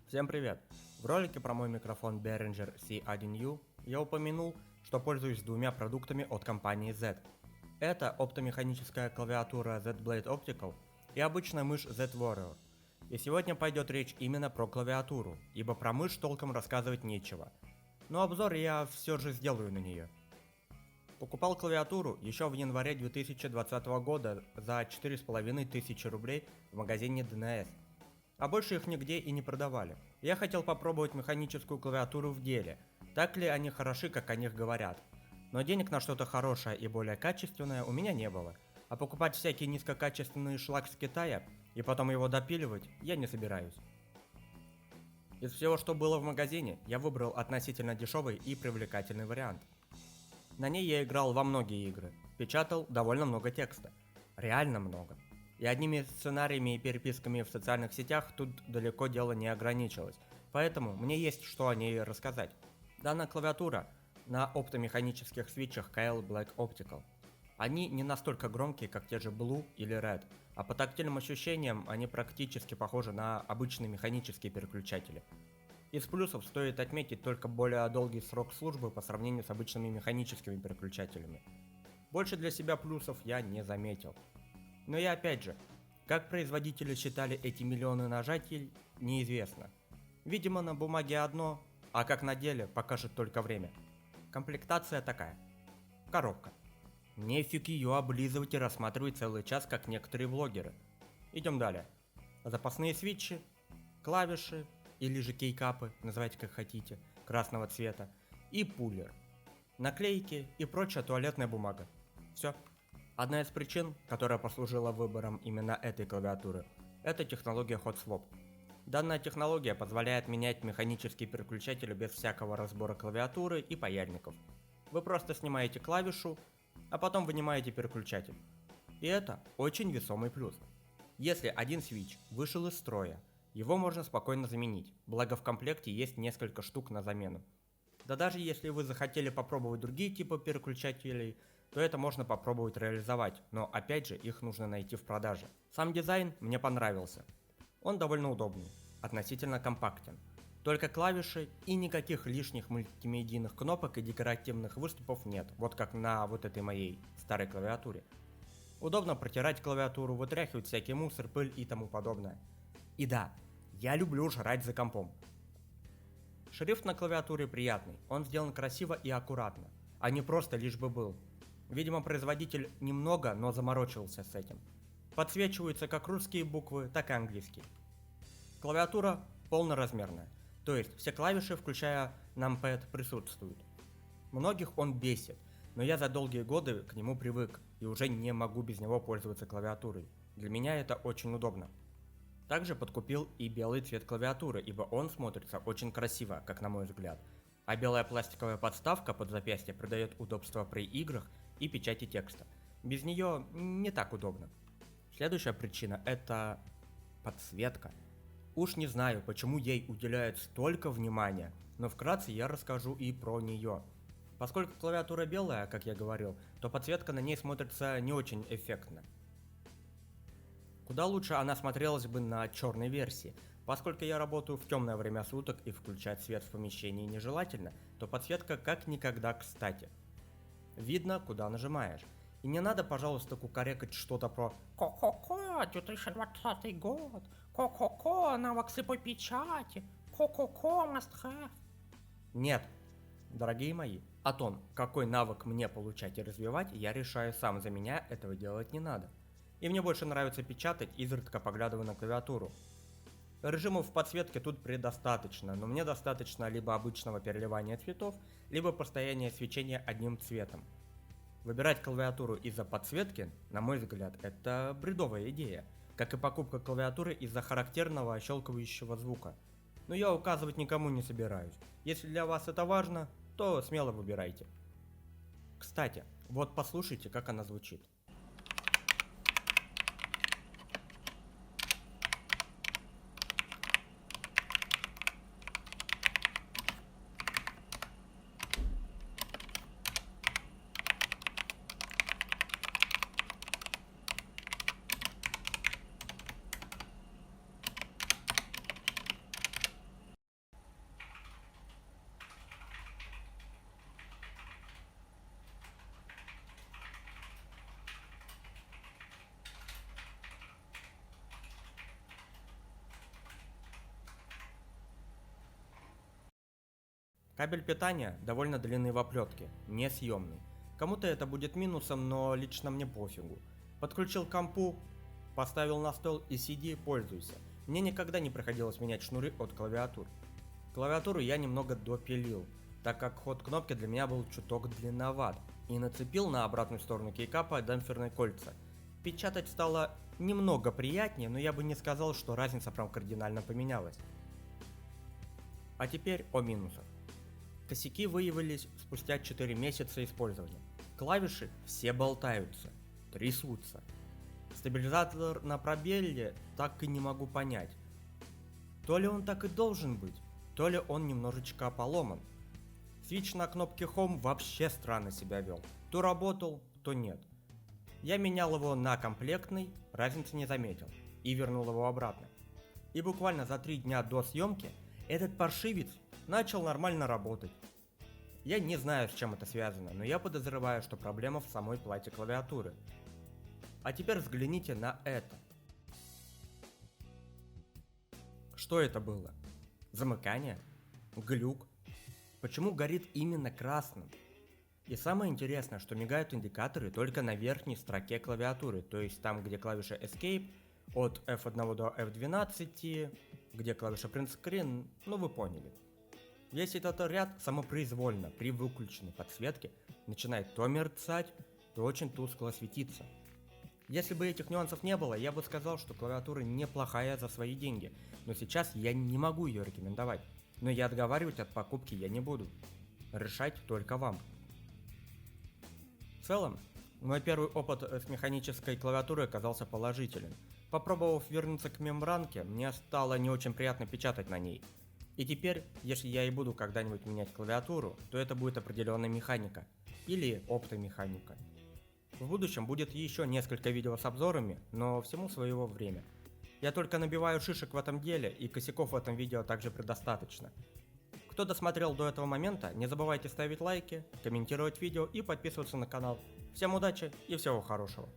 Всем привет! В ролике про мой микрофон Behringer C1U я упомянул, что пользуюсь двумя продуктами от компании Z. Это оптомеханическая клавиатура Z-Blade Optical и обычная мышь Z-Warrior. И сегодня пойдет речь именно про клавиатуру, ибо про мышь толком рассказывать нечего. Но обзор я все же сделаю на нее. Покупал клавиатуру еще в январе 2020 года за 4500 рублей в магазине DNS. А больше их нигде и не продавали. Я хотел попробовать механическую клавиатуру в деле, так ли они хороши, как о них говорят. Но денег на что-то хорошее и более качественное у меня не было, а покупать всякий низкокачественный шлак с Китая и потом его допиливать я не собираюсь. Из всего, что было в магазине, я выбрал относительно дешевый и привлекательный вариант. На ней я играл во многие игры, печатал довольно много текста, реально много. И одними сценариями и переписками в социальных сетях тут далеко дело не ограничилось, поэтому мне есть что о ней рассказать. Данная клавиатура на оптомеханических свитчах KL Black Optical. Они не настолько громкие, как те же Blue или Red, а по тактильным ощущениям они практически похожи на обычные механические переключатели. Из плюсов стоит отметить только более долгий срок службы по сравнению с обычными механическими переключателями. Больше для себя плюсов я не заметил. Но и опять же, как производители считали эти миллионы нажатий, неизвестно. Видимо, на бумаге одно, а как на деле, покажет только время. Комплектация такая. Коробка. Нефиг ее облизывать и рассматривать целый час, как некоторые блогеры. Идем далее. Запасные свитчи, клавиши, или же кейкапы, называйте как хотите, красного цвета, и пуллер. Наклейки и прочая туалетная бумага. Все. Одна из причин, которая послужила выбором именно этой клавиатуры, это технология Hot Swap. Данная технология позволяет менять механические переключатели без всякого разбора клавиатуры и паяльников. Вы просто снимаете клавишу, а потом вынимаете переключатель. И это очень весомый плюс. Если один свитч вышел из строя, его можно спокойно заменить, благо в комплекте есть несколько штук на замену. Да даже если вы захотели попробовать другие типы переключателей, то это можно попробовать реализовать, но опять же их нужно найти в продаже. Сам дизайн мне понравился. Он довольно удобный, относительно компактен. Только клавиши и никаких лишних мультимедийных кнопок и декоративных выступов нет, вот как на вот этой моей старой клавиатуре. Удобно протирать клавиатуру, вытряхивать всякий мусор, пыль и тому подобное. И да, я люблю жрать за компом. Шрифт на клавиатуре приятный, он сделан красиво и аккуратно, а не просто лишь бы был. Видимо, производитель немного, но заморочился с этим. Подсвечиваются как русские буквы, так и английские. Клавиатура полноразмерная, то есть все клавиши, включая numpad, присутствуют. Многих он бесит, но я за долгие годы к нему привык и уже не могу без него пользоваться клавиатурой. Для меня это очень удобно. Также подкупил и белый цвет клавиатуры, ибо он смотрится очень красиво, как на мой взгляд. А белая пластиковая подставка под запястье придает удобство при играх и печати текста. Без нее не так удобно. Следующая причина — это подсветка. Уж не знаю, почему ей уделяют столько внимания, но вкратце я расскажу и про нее. Поскольку клавиатура белая, как я говорил, то подсветка на ней смотрится не очень эффектно. Куда лучше она смотрелась бы на черной версии. Поскольку я работаю в темное время суток и включать свет в помещении нежелательно, то подсветка как никогда кстати. Видно, куда нажимаешь. И не надо, пожалуйста, кукарекать что-то про «Ко-ко-ко, 2020 год! Ко-ко-ко, навык слепой печати! Ко-ко-ко, must have!» Нет, дорогие мои, о том, какой навык мне получать и развивать, я решаю сам, за меня этого делать не надо. И мне больше нравится печатать, изредка поглядывая на клавиатуру. Режимов подсветки тут предостаточно, но мне достаточно либо обычного переливания цветов, либо постоянного свечения одним цветом. Выбирать клавиатуру из-за подсветки, на мой взгляд, это бредовая идея, как и покупка клавиатуры из-за характерного щелкающего звука. Но я указывать никому не собираюсь. Если для вас это важно, то смело выбирайте. Кстати, вот послушайте, как она звучит. Кабель питания довольно длинный в оплетке, несъемный. Кому-то это будет минусом, но лично мне пофигу. Подключил к компу, поставил на стол и сиди и пользуйся. Мне никогда не приходилось менять шнуры от клавиатур. Клавиатуру я немного допилил, так как ход кнопки для меня был чуток длинноват, и нацепил на обратную сторону кейкапа демпферные кольца. Печатать стало немного приятнее, но я бы не сказал, что разница прям кардинально поменялась. А теперь о минусах. Косяки выявились спустя 4 месяца использования. Клавиши все болтаются, трясутся. Стабилизатор на пробеле так и не могу понять. То ли он так и должен быть, то ли он немножечко поломан. Свитч на кнопке Home вообще странно себя вел. То работал, то нет. Я менял его на комплектный, разницы не заметил, и вернул его обратно. И буквально за 3 дня до съемки этот паршивец начал нормально работать. Я не знаю, с чем это связано, но я подозреваю, что проблема в самой плате клавиатуры. А теперь взгляните на это. Что это было? Замыкание? Глюк? Почему горит именно красным? И самое интересное, что мигают индикаторы только на верхней строке клавиатуры, то есть там, где клавиша Escape, от F1 до F12, где клавиша Print Screen, ну вы поняли. Весь этот ряд самопроизвольно при выключенной подсветке начинает то мерцать, то очень тускло светиться. Если бы этих нюансов не было, я бы сказал, что клавиатура неплохая за свои деньги, но сейчас я не могу ее рекомендовать. Но и отговаривать от покупки я не буду. Решать только вам. В целом, мой первый опыт с механической клавиатурой оказался положителен. Попробовав вернуться к мембранке, мне стало не очень приятно печатать на ней. И теперь, если я и буду когда-нибудь менять клавиатуру, то это будет определенная механика. Или оптомеханика. В будущем будет еще несколько видео с обзорами, но всему своего время. Я только набиваю шишек в этом деле, и косяков в этом видео также предостаточно. Кто досмотрел до этого момента, не забывайте ставить лайки, комментировать видео и подписываться на канал. Всем удачи и всего хорошего.